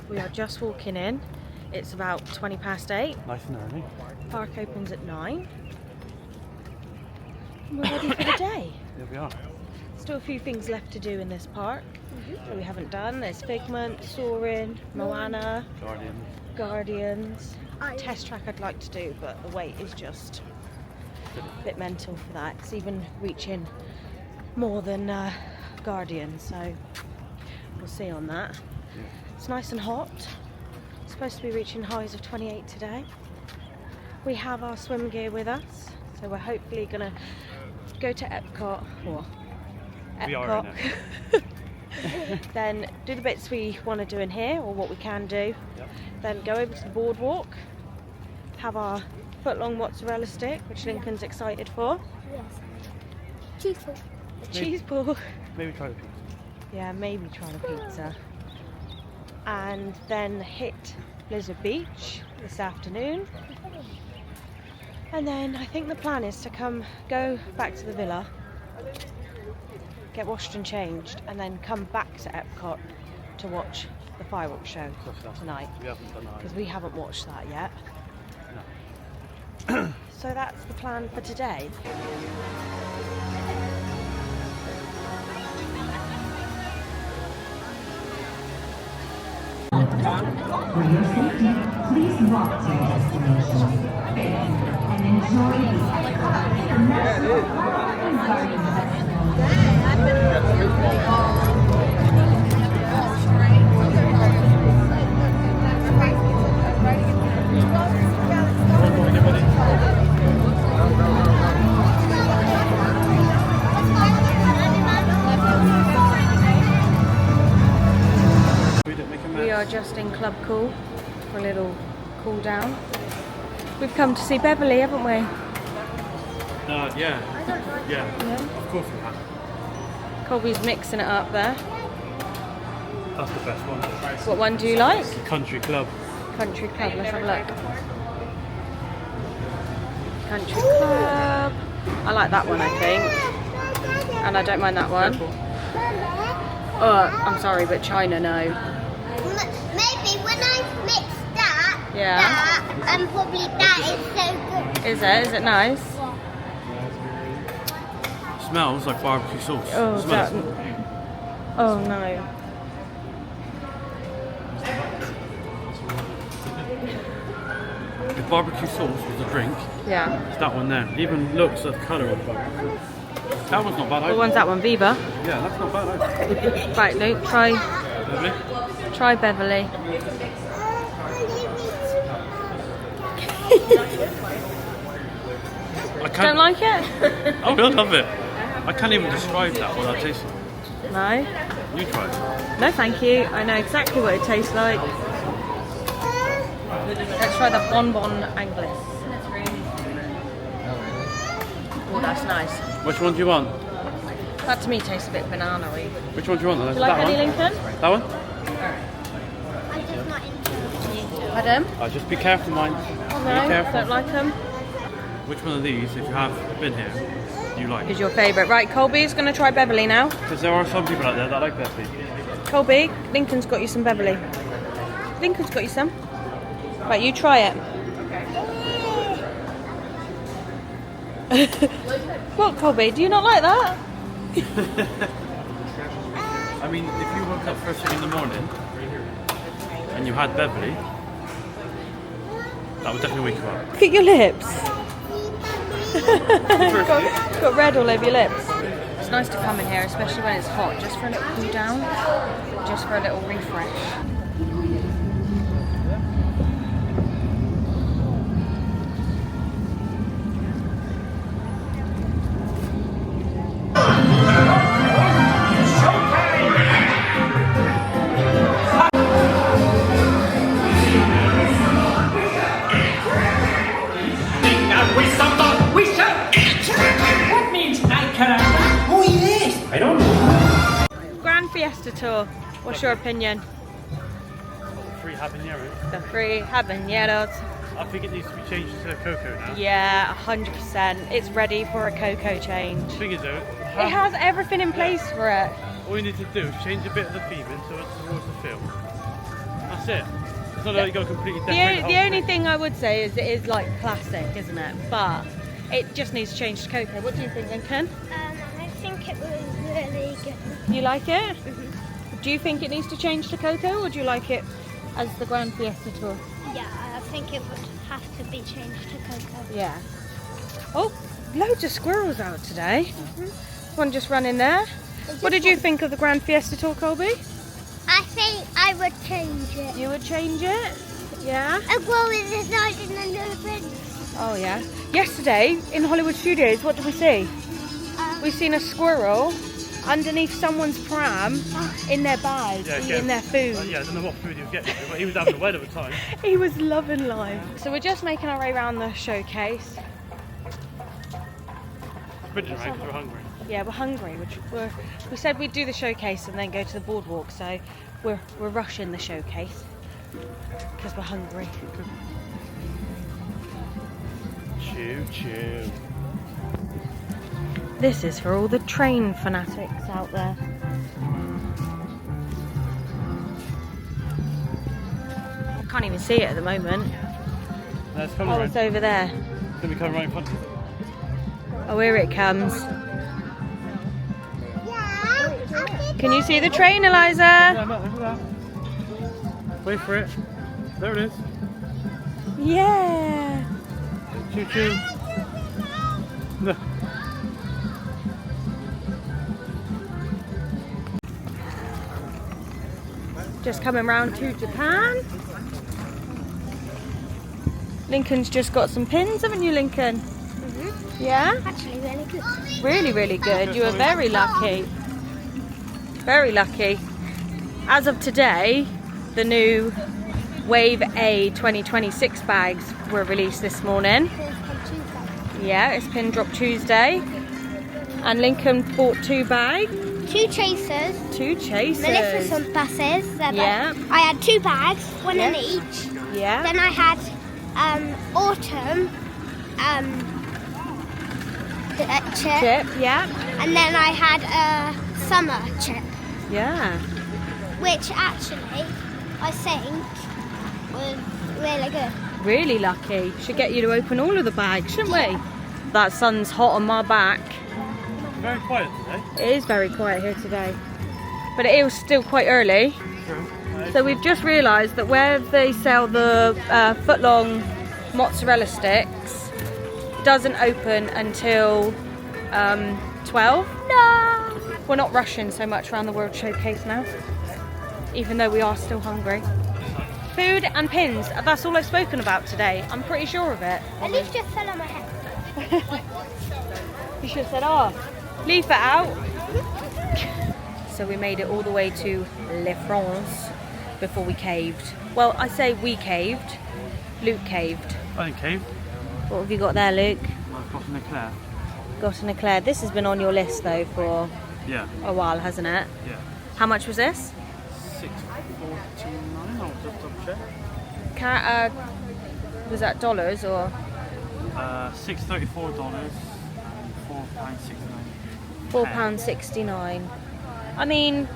We are just walking in. It's about 20 past 8. Nice and early. Park opens at 9. And we're ready for the day. Here we are. Still a few things left to do in this park that we haven't done. There's Figment, Soaring, Moana, Guardians. Test track I'd like to do, but the wait is just a bit mental for that. It's even reaching more than Guardians, so we'll see on that. Yeah. It's nice and hot. It's supposed to be reaching highs of 28 today. We have our swim gear with us, so we're hopefully gonna go to Epcot, or We are in Epcot, then do the bits we want to do in here, or what we can do, then go over to the boardwalk, have our foot-long mozzarella stick, which Lincoln's excited for. Yes. Cheese ball. Cheese ball. Maybe try the pizza. Yeah, maybe try the pizza. And then hit Blizzard Beach this afternoon. And then I think the plan is to go back to the villa, get washed and changed, and then come back to Epcot to watch the fireworks show tonight. We haven't done that. Because we haven't watched that yet. No. So that's the plan for today. For your safety, please walk to your destination. And enjoy the Epcot National Park and Garden Festival. We are just in Club Cool for a little cool down. We've come to see Beverly, haven't we? Yeah. Of course we have. Colby's mixing it up there. That's the best one. What one do you like? The Country Club. Country Club, let's have a look. Country Club. I like that one, I think. And I don't mind that one. Oh, I'm sorry, but China, no. Maybe when I mix that, Yeah. probably that is so good. Is it? Is it nice? Smells like barbecue sauce. Oh, Smells. oh no. If barbecue sauce was a drink, Yeah. it's that one there. It even looks at the colour of barbecue. That one's not bad. What one's that one? Viva? Yeah, that's not bad either. Right, Luke, try Beverly. I can't. Don't like it? Oh, I love it. I can't even describe that what that tastes like. No? You try it. No, thank you. I know exactly what it tastes like. Let's try the bonbon Anglais. Oh, that's nice. Which one do you want? That to me tastes a bit banana-y. Which one do you want? Do you like that any, one? Lincoln? That one? I'm just not into Pardon? Just be careful, mind. Oh, Be no, careful. don't like them. Which one of these, if you have been here, you like? Is your favourite? Right, Colby's going to try Beverly now. Because there are some people out there that like Beverly. Colby, Lincoln's got you some Beverly. Lincoln's got you some. Right, you try it. What, Colby? Do you not like that? I mean, if you woke up first thing in the morning and you had Beverly, that would definitely wake you up. Look at your lips. got red all over your lips. It's nice to come in here, especially when it's hot, just for a little cool down, just for a little refresh. I don't know. Grand Fiesta Tour. What's your opinion? Free habanero. The free habaneros. I think it needs to be changed to a cocoa now. Yeah, 100%. It's ready for a cocoa change. The thing is though, It has everything in place for it. all you need to do is change a bit of the theming so it's towards the film. That's That's it. It's not like you got completely The, decorate the whole only thing. thing I would say is it is like classic, isn't it? But it just needs to change to cocoa. What do you think, Lincoln? I think it was really good. You like it? Do you think it needs to change to cocoa, or do you like it as the Grand Fiesta Tour? Yeah, I think it would have to be changed to cocoa. Yeah. Oh, loads of squirrels out today. One just ran in there. What did you think of the Grand Fiesta Tour, Colby? I think I would change it. You would change it? Yeah? I'll go with the sergeant and the prince. Oh yeah. Yesterday in Hollywood Studios, what did we see? We've seen a squirrel underneath someone's pram in their bag, eating their food. Yeah, I don't know what food he was getting, but he was having a whale of a time. He was loving life. So we're just making our way around the showcase. Sprinting around because we're hungry. Yeah, we're hungry. We said we'd do the showcase and then go to the boardwalk, so we're rushing the showcase because we're hungry. Chew, chew. This is for all the train fanatics out there. I can't even see it at the moment. Let's come Oh, around. it's over there. It's going to be coming right in front of us. Oh, here it comes. Yeah. Can you see the train, Eliza? Yeah, look at that. Wait for it. There it is. Yeah. Choo choo. No. Just coming round to Japan. Lincoln's just got some pins, haven't you, Lincoln? Yeah? Actually, really good. Really, really good. You were very lucky. Very lucky. As of today, the new Wave A 2026 bags were released this morning. Yeah, it's Pin Drop Tuesday. And Lincoln bought 2 bags. 2 chasers. 2 chasers. Maleficent buses. Yeah. I had 2 bags, one in Yeah. each. Yeah. Then I had autumn chip, Chip, yeah. and then I had a summer chip, Yeah. which actually I think was really good. Really lucky. Should get you to open all of the bags, shouldn't we? That sun's hot on my back. Very quiet today. It is very quiet here today. But it is still quite early. True. So we've just realised that where they sell the foot-long mozzarella sticks doesn't open until 12. No! We're not rushing so much around the World Showcase now, even though we are still hungry. Food and pins, that's all I've spoken about today. I'm pretty sure of it. At least just fell on my head. You should have said, oh, leave it out. So we made it all the way to Le France before we caved. Well, I say we caved. Luke caved. I think cave. What have you got there, Luke? I've got an eclair. Got an eclair. This has been on your list though for Yeah. a while, hasn't it? Yeah. How much was this? $6.49. I'll just double check. Was that dollars or? $634. £4.69. £4.69. I mean,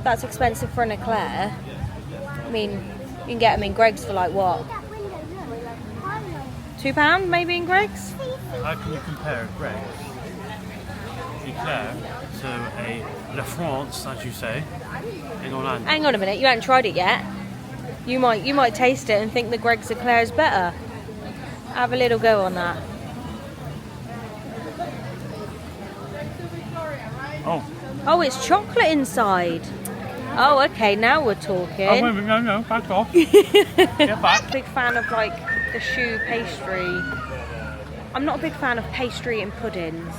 that's expensive for an eclair. I mean, you can get them in Greggs for like what? £2 maybe in Greggs? How can you compare Greggs eclair to a La France, as you say, in Orlando? Hang on a minute, you haven't tried it yet. You might taste it and think the Greggs eclair is better. Have a little go on that. Oh. Oh, it's chocolate inside. Oh, okay, now we're talking. Oh, wait a minute, no, back off. Get back. Big fan of like the choux pastry. I'm not a big fan of pastry and puddings.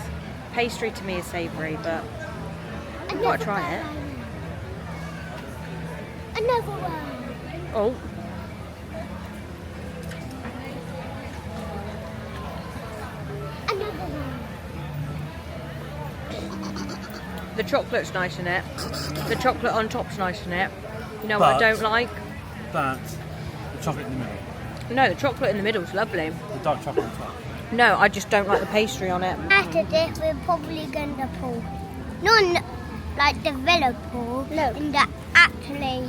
Pastry to me is savoury, but I've got to try it. Another one. Oh. Another one. The chocolate's nice in it. The chocolate on top's nice in it. You know what I But- don't like? That, the chocolate in the middle. No, the chocolate in the middle is lovely. The dark chocolate on top. No, I just don't like the pastry on it. After this, we're probably going to pool. Not like the villa pool. No. In the actually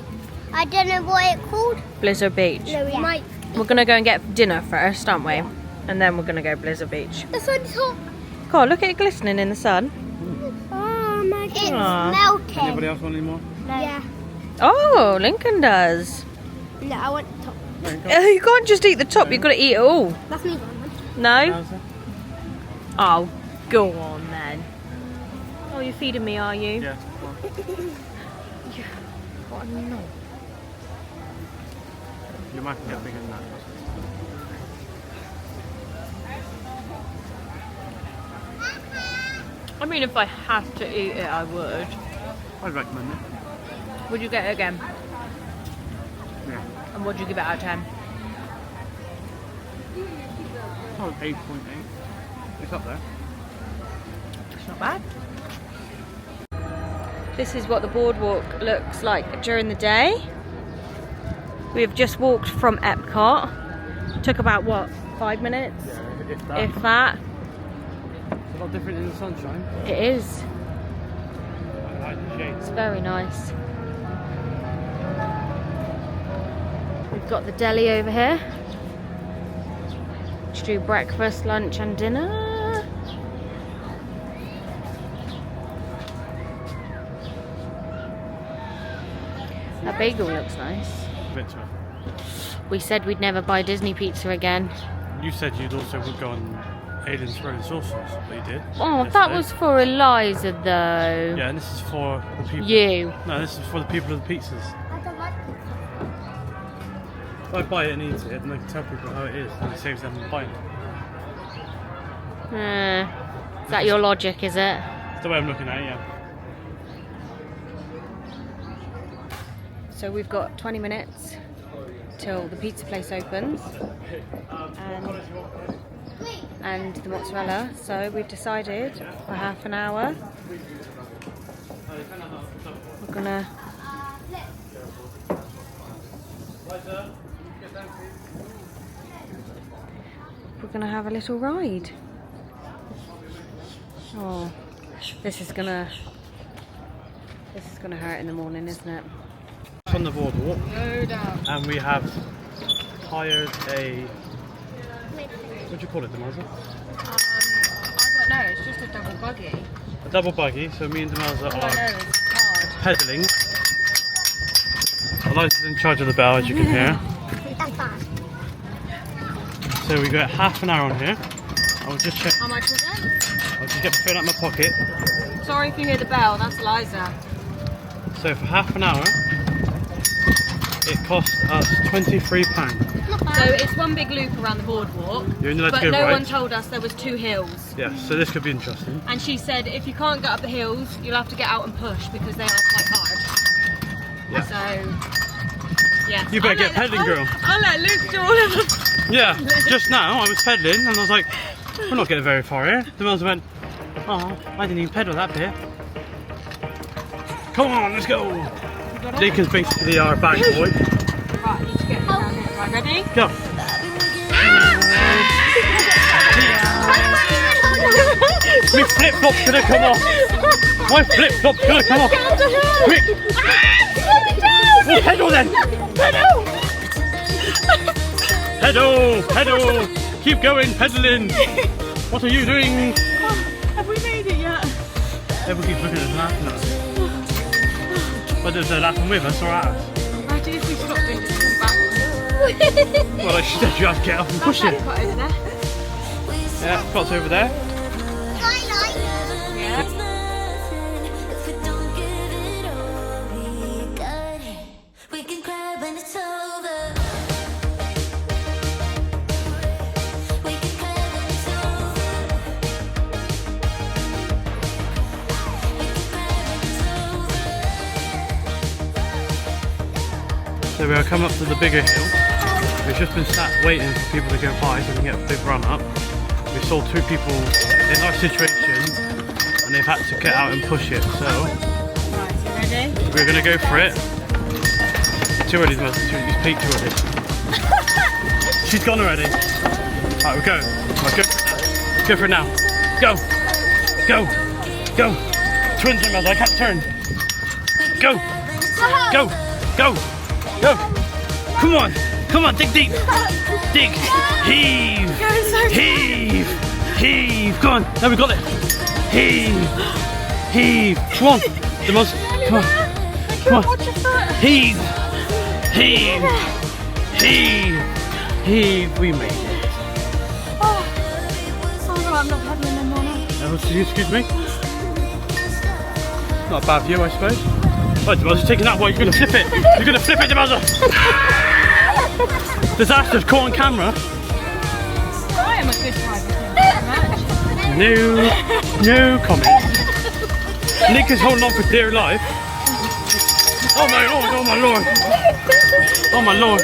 I don't know what it's called. Blizzard Beach. No, we might. We're gonna go and get dinner first, aren't we? And then we're gonna go Blizzard Beach. The sun's hot. God, look at it glistening in the sun. Oh my god. It's Aw. melting. Anybody else want any more? No. Yeah. Oh, Lincoln does. No, I want the top. You can't just eat the top, you've got to eat it all. That's me. No? Oh, go on then. Oh, you're feeding me, are you? Yeah. What a knob. You might get bigger than that. I mean, if I had to eat it, I would. I'd recommend it. Would you get it again? Yeah. And what would you give it out of 10? Oh, 8.8. It's up there. It's not bad. This is what the boardwalk looks like during the day. We have just walked from Epcot. Took about, what, 5 minutes? Yeah, If that. It's a lot different in the sunshine. It is. I like the shades. It's very nice. We've got the deli over here to do breakfast, lunch and dinner. That bagel looks nice. Bitter. We said we'd never buy Disney pizza again. You said you'd also would go on Aiden's Throne Sauces, but you did. Oh, that yesterday. was for Eliza though. Yeah, and this is for the people. You. No, this is for the people of the pizzas. I don't like If I buy it and eat it, then I can tell people how it is, and it saves them buying it. Is that your logic, is it? That's the way I'm looking at it, yeah. So we've got 20 minutes till the pizza place opens and the mozzarella. So we've decided for half an hour we're gonna have a little ride. Oh, this is gonna hurt in the morning, isn't it? On the boardwalk, No doubt. and we have hired a. What do you call it, Demelza? I don't know. It's just a double buggy. A double buggy. So me and Demelza All I know are is it's hard. pedalling. Eliza's in charge of the bell, as you can hear. That's bad. So we got half an hour on here. I'll just check. How much was it? I'll just get my phone out of my pocket. Sorry if you hear the bell. That's Eliza. So for half an hour, it cost us £23. So it's one big loop around the boardwalk. You're only allowed But to go no right. one told us there was 2 hills. Yeah, so this could be interesting. And she said if you can't get up the hills, you'll have to get out and push because they are quite hard. Yeah. So, yeah. You better get pedaling, girl. I'll let Luke do all of it. Yeah, just now I was pedaling and I was like, we're not getting very far here. The Melza went, oh, I didn't even pedal that bit. Come on, let's go. Lincoln's basically our bag boy. Right, you need to get down here. Right, ready? Go. My flip flop's gonna come off. My flip flop's gonna come off. Quick. Well, pedal then. Pedal. Pedal, pedal. Keep going, pedaling. What are you doing? Have we made it yet? Everyone keeps looking at us laughing at us. Whether they're laughing with us or at us. Imagine if we stopped doing this and backwards. Well, like she said, you have to get up and push it. Epcot over there. Yeah, Epcot's over there. Yeah. So we are coming up to the bigger hill. We've just been sat waiting for people to go by so we can get a big run up. We saw 2 people in our situation and they've had to get out and push it. So Right, you ready? we're going to go for it. Too early, it's peaked too early. She's gone already. Right, we'll go. Right, go for it now. Go. Go. Go. Twins in I can't turn. Go. Go. Go. Go. Come on. Come on, dig deep. Dig. Heave. Heave. Heave. Go on. Now we got it. Heave. Heave. Come on. The most. Come on. Come on. Heave. Heave. Heave. Heave. We made it. I'm not pedaling no more now. Excuse me? Not a bad view, I suppose. Right, Demoz, taking that one, you're going to flip it. You're going to flip it, Demoz. Disaster's caught on camera. I am a good driver. No comment. Nick is holding on for dear life. Oh my lord, oh my lord. Oh my lord.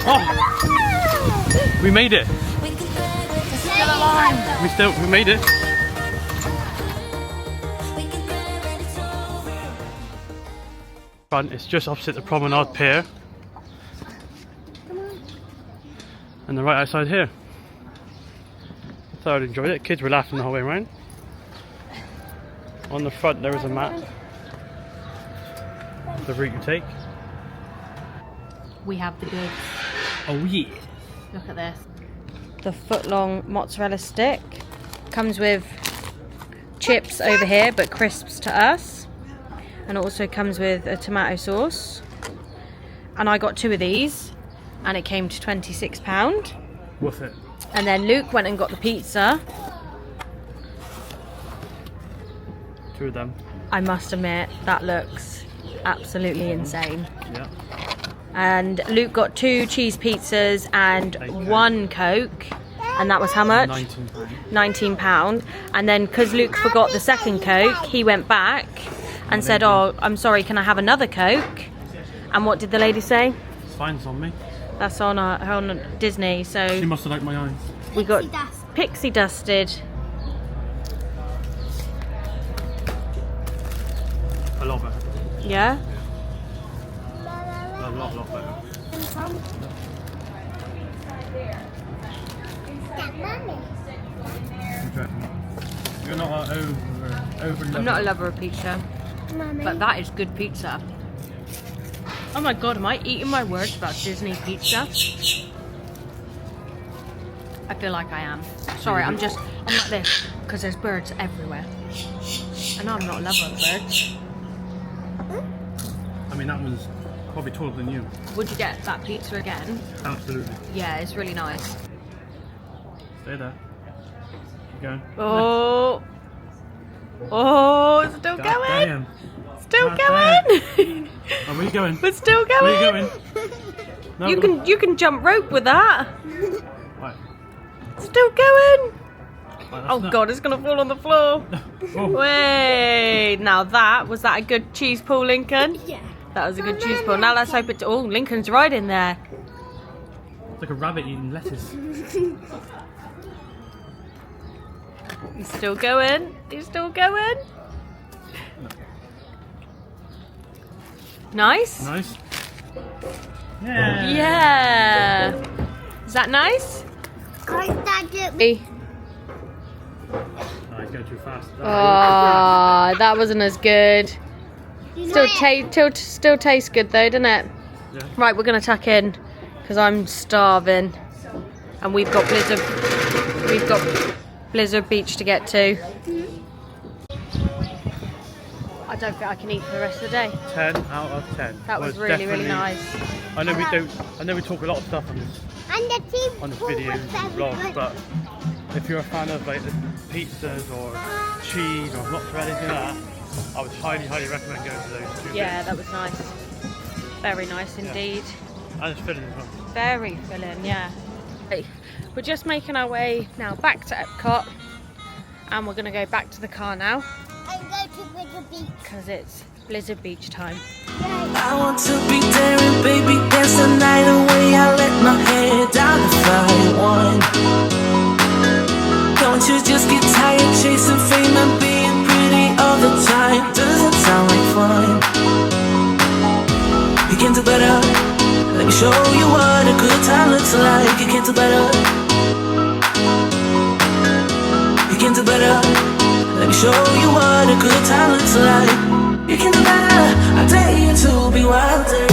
Oh. We made it. We made it. It's just opposite the promenade pier. And they're right outside here. I thought I'd enjoyed it. Kids were laughing the whole way around. On the front there is a map. The route you take. We have the goods. Oh yeah. Look at this. The foot-long mozzarella stick comes with chips over here, but crisps to us. And it also comes with a tomato sauce. And I got 2 of these, and it came to £26. Worth it. And then Luke went and got the pizza. 2 of them. I must admit, that looks absolutely insane. Yeah. And Luke got 2 cheese pizzas and 1 Coke. And that was how much? £19. And then because Luke forgot the second Coke, he went back and said, oh, I'm sorry, can I have another Coke? And what did the lady say? It's fine, it's on me. That's on Disney, so She must have liked my eyes. we got pixie dusted. A lot better. Yeah? A lot better. You're not over I'm not a lover of pizza, but that is good pizza. Oh my god, am I eating my words about Disney pizza? I feel like I am. Sorry, I'm like this because there's birds everywhere. And I'm not a lover of birds. I mean, that one's probably taller than you. Would you get that pizza again? Absolutely. Yeah, it's really nice. Stay there. Keep going. Oh, oh, it's still God going. damn. Still God going. Oh, where are you going? We're still going. Where are you going? No, You can jump rope with that. Right. Still going. Right, Oh god, it's gonna fall on the floor. Oh. Wait, now was that a good cheese pull, Lincoln? Yeah. That was a good cheese pull. Now let's hope it. Oh, Lincoln's right in there. It's like a rabbit eating lettuce. He's still going. He's still going. Nice. Nice. Yeah. Yeah. Is that nice? Oh, he's going too fast. Oh, that wasn't as good. Still tastes good though, doesn't it? Yeah. Right, we're gonna tuck in because I'm starving, and we've got Blizzard Beach to get to. I don't think I can eat for the rest of the day. 10 out of 10. That was Well, really, really definitely- nice. I know we talk a lot of stuff on this video and vlogs, but if you're a fan of like the pizzas or cheese or mozzarella, anything like that, I would highly recommend going to those 2 Yeah, that was nice. Very nice indeed. And it's filling as well. Very filling, yeah. Okay, we're just making our way now back to Epcot, and we're going to go back to the car now And go to Blizzard Beach. because it's Blizzard Beach time. I want to be daring, baby, dance the night away. I let my hair down to fly one. Don't you just get tired chasing fame and being pretty all the time? Doesn't sound like fun. You can do better. Let me show you what a good time looks like. You can do better. You can do better. Let me show you what a good time looks like. You can do better, I dare you to be wilder.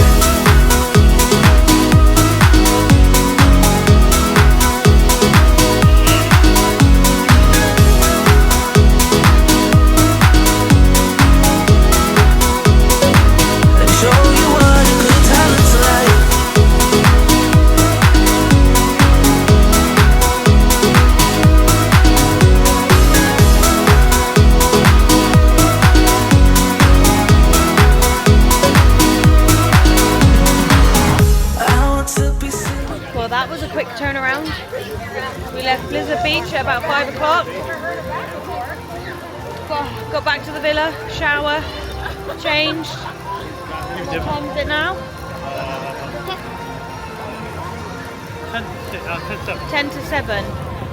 Well, that was a quick turnaround. We left Blizzard Beach at about 5 o'clock. Got back to the villa, shower, changed. What time is it now? 10 to 7.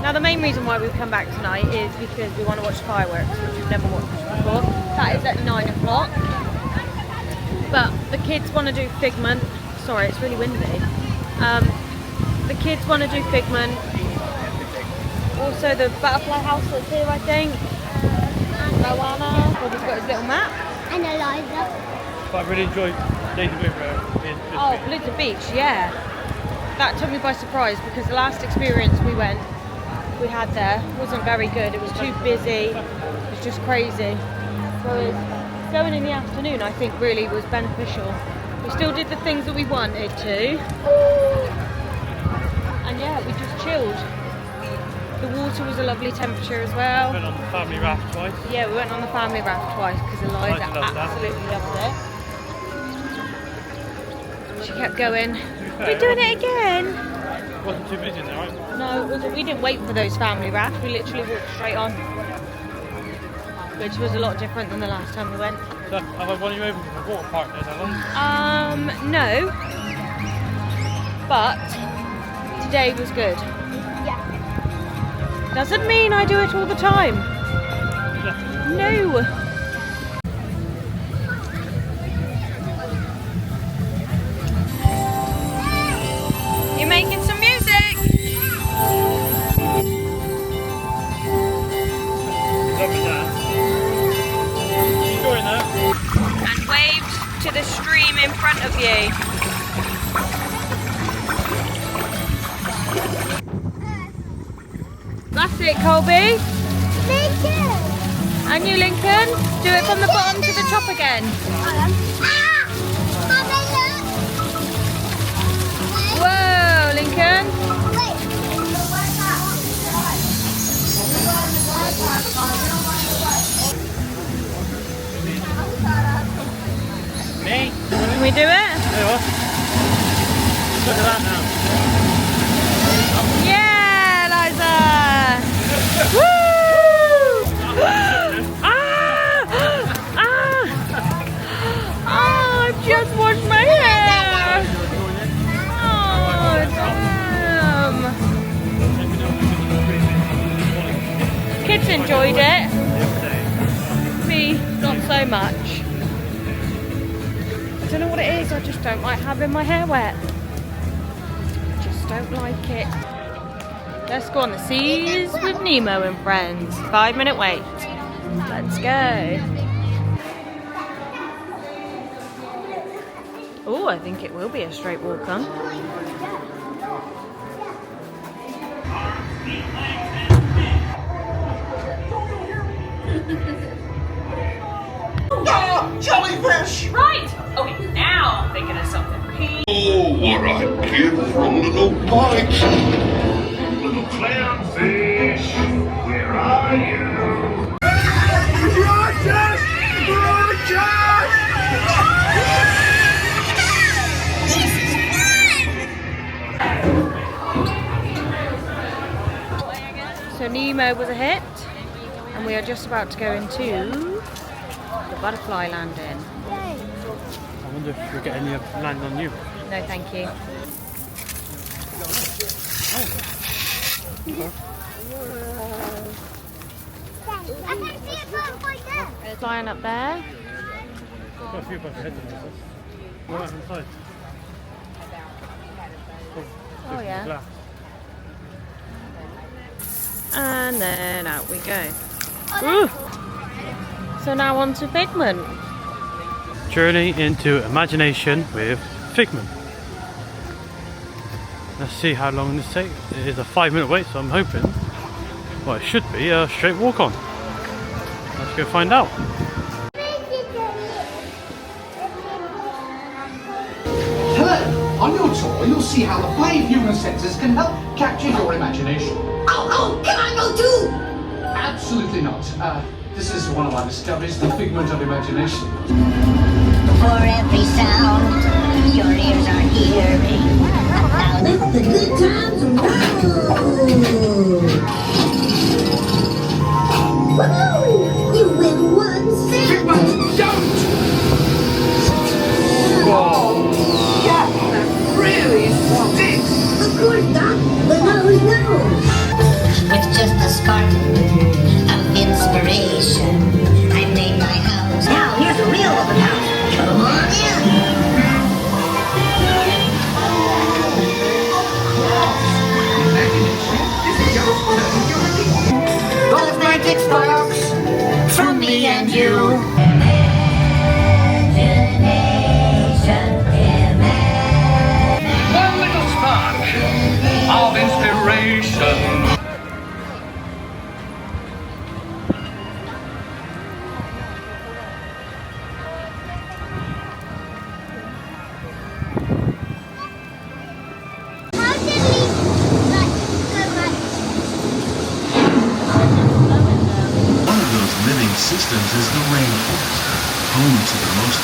Now the main reason why we've come back tonight is because we want to watch fireworks, which we've never watched before. That is at 9 o'clock. But the kids want to do Figment. Sorry, it's really windy. The kids want to do Figment. Also the butterfly house that's here, I think. Rowana. Well, he's got his little map. And Eliza. But I really enjoyed Daisy River in Oh, Blizzard Beach, yeah. That took me by surprise because the last experience we had there wasn't very good. It was too busy. It was just crazy. Whereas going in the afternoon, I think really was beneficial. We still did the things that we wanted to. And yeah, we just chilled. The water was a lovely temperature as well. Went on the family raft twice. Yeah, we went on the family raft twice because Eliza absolutely loved it. She kept going, we're doing it again. Wasn't too busy there, right? No, it wasn't. We didn't wait for those family rafts. We literally walked straight on. Which was a lot different than the last time we went. So, have I won you over to the water park there, Ellen? No. But today was good. Yeah. Doesn't mean I do it all the time. No. You're making some music. Lovely dance. You enjoying that? And waved to the stream in front of you. That's it, Colby. Lincoln. And you, Lincoln. Do it from the bottom to the top again. Whoa, Lincoln. Me? Can we do it? Hey, what? Look at that now. Yeah, Liza. Woo! Oh, I've just washed my hair. Oh, damn. Kids enjoyed it. Me, not so much. I don't know what it is, I just don't like having my hair wet. I just don't like it. Let's go on the seas with Nemo and friends. 5-minute wait. Let's go. Oh, I think it will be a straight walk on. Jellyfish! Right! Okay, now I'm thinking of something. Oh, what I get from little bites. Little clownfish, where are you? Rogers! Rogers! So Nemo was a hit, and we are just about to go into the butterfly landing. I wonder if we'll get any land on you. No, thank you. I can see it right there. It's flying up there. Got a few above your head on this. What about inside? Oh yeah. Glass. And then out we go. Ooh. So now on to Figment. Journey into Imagination with Figment. Let's see how long this takes. It is a 5-minute wait, so I'm hoping, well, it should be a straight walk on. Let's go find out. Hello! On your tour, you'll see how the 5 human senses can help capture your imagination. Oh, can I go too? Absolutely not. This is one of my discoveries, the figment of imagination. For every sound, your ears are hearing. Now let the good times roll. Woohoo! You win 1 cent. Figment, don't! Whoa! Yeah, that really stinks! Of course not. The nose knows. With just a spark of inspiration, I made my house. Now here's a real open house. Come on in. Those magic sparks from me and you. One little spark of inspiration. How did we like go like One of those living systems is the rainforest, home to the most.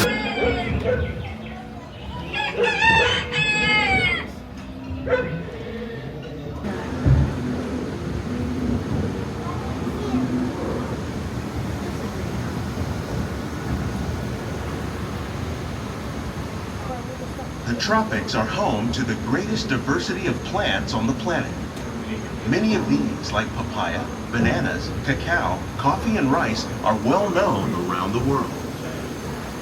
The tropics are home to the greatest diversity of plants on the planet. Many of these, like papaya, bananas, cacao, coffee, and rice, are well known around the world.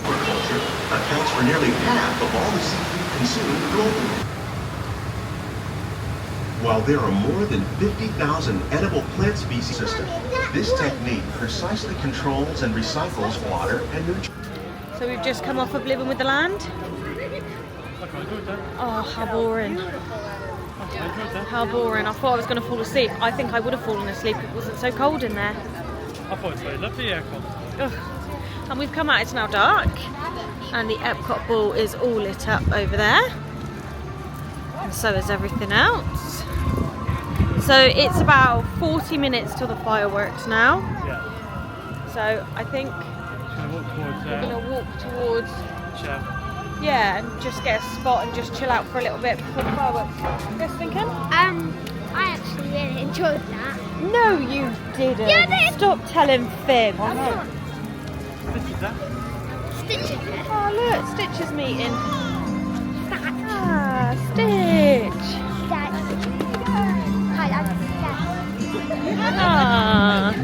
Aquaculture accounts for nearly half of all the seafood consumed globally. While there are more than 50,000 edible plant species system, this technique precisely controls and recycles water and nutrients. So we've just come off of Living with the Land. Oh, how boring. How boring. I thought I was going to fall asleep. I think I would have fallen asleep if it wasn't so cold in there. I thought it was very lovely aircon. Ugh. And we've come out, it's now dark. And the Epcot ball is all lit up over there. And so is everything else. So it's about 40 minutes till the fireworks now. Yeah. So I think we're going to walk towards yeah, and just get a spot and just chill out for a little bit before the fireworks. Just thinking? I actually really enjoyed that. No, you didn't. Yeah, I did. Stop telling fibs. Stitches it. Oh, look, Stitch is meeting. Ah, Stitch. Ah.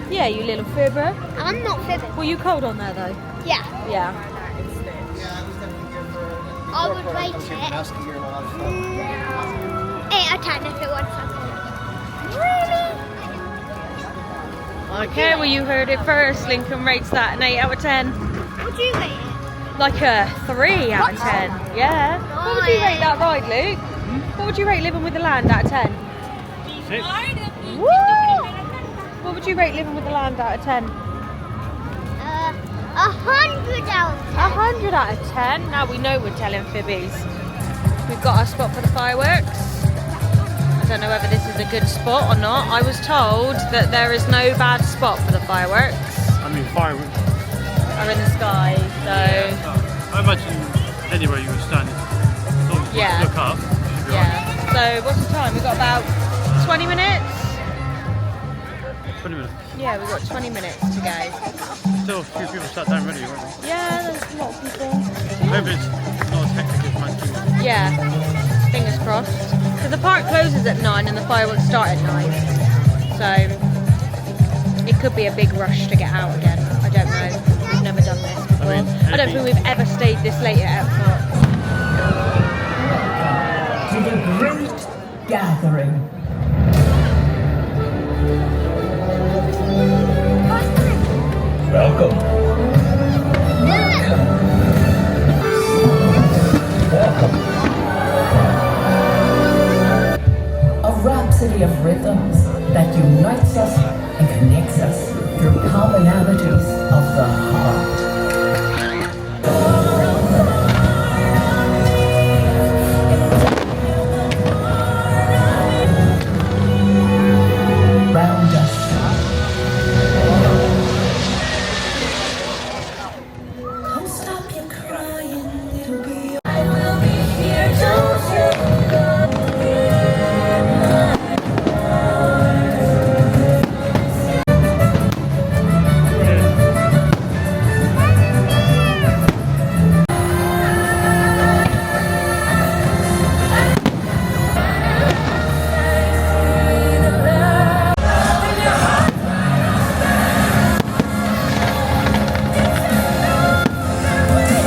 Yeah, you little fibber. I'm not fibbing. Were you cold on there though? Yeah. Yeah. I would rate it 8 out of 10 if it was something. Okay, well you heard it first. Lincoln rates that an 8 out of 10. Would you rate it? Like a 3 out of 10. Yeah. What would you rate that ride, Luke? What would you rate Living with the Land out of 10? 6. Woo! What would you rate Living with the Land out of 10? 100 out of 10. 100 out of 10. Now we know we're telling fibbies. We've got our spot for the fireworks. I don't know whether this is a good spot or not. I was told that there is no bad spot for the fireworks. I mean, fireworks. Are in the sky, so I imagine anywhere you were standing. As long as you Yeah. look up. Should be yeah. So what's the time? We've got about 20 minutes. right. 20 minutes. Yeah, we've got 20 minutes to go. Still a few people sat down ready, weren't Yeah, there's a lot of people. they? Maybe it's not as hectic as Manchester. Yeah, fingers crossed. Because the park closes at 9 and the fireworks start at 9. So it could be a big rush to get out again. I don't know. We've never done this before. I mean, I don't think we've ever stayed this late at Epcot. To the great gathering. Welcome. A rhapsody of rhythms that unites us and connects us through commonalities of the heart. Round us. Come stop your crying, little bee. I will be here, don't you go.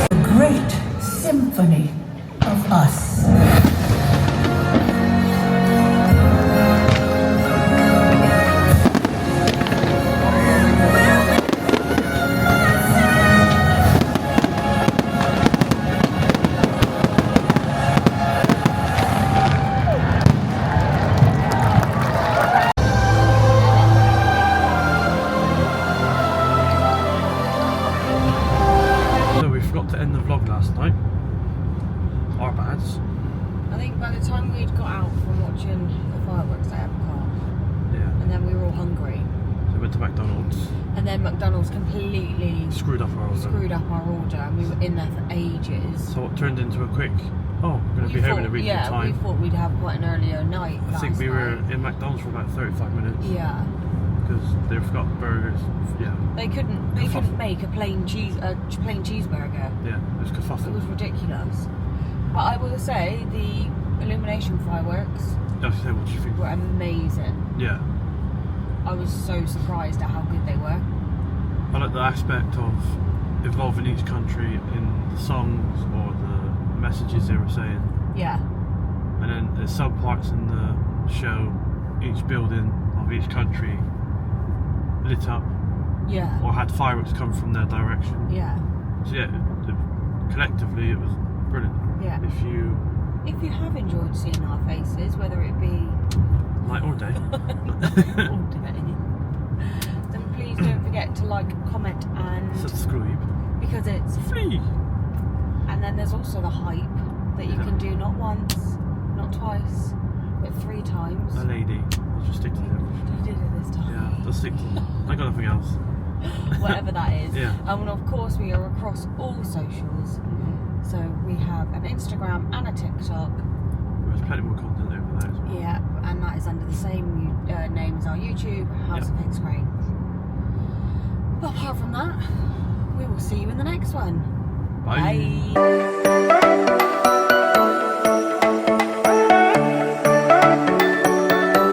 The great symphony of us. So we forgot to end the vlog last night. Our bads. I think by the time we'd got out from watching the fireworks at Epcot, Yeah. and then we were all hungry, So we went to McDonald's. and then McDonald's completely Screwed up our order. screwed up our order, and we were in there for ages. So it turned into a quick, oh, we're going to be home in a week's yeah, time. we thought we'd have quite an earlier night. I think last we were night. in McDonald's for about 35 minutes. Yeah, Because they forgot burgers. Yeah. they couldn't make a plain cheeseburger. Yeah, it was It kerfuffle. was ridiculous. But I will say the Illumination fireworks I was saying, what do you think? were amazing. Yeah. I was so surprised at how good they were. I like the aspect of involving each country in the songs or the messages they were saying. Yeah, And then there's some parts in the show, each building of each country lit up yeah, or had fireworks come from their direction. yeah, So yeah, collectively it was brilliant. yeah. If you, If you have enjoyed seeing our faces, whether it be night or day, all day, then please don't forget to like, comment, and subscribe. because it's Free! and then there's also the hype that you Yeah. can do not once, not twice, but 3 times. A lady. I'll just stick to them. You did it this time. Yeah, I'll stick to them. I got nothing else. Whatever that is. Yeah. And of course we are across all socials. So we have an Instagram and a TikTok. There's plenty more content over there as well. Yeah, and that is under the same name as our YouTube, House of Hicks-Crane. But apart from that, we will see you in the next one. Bye. Bye.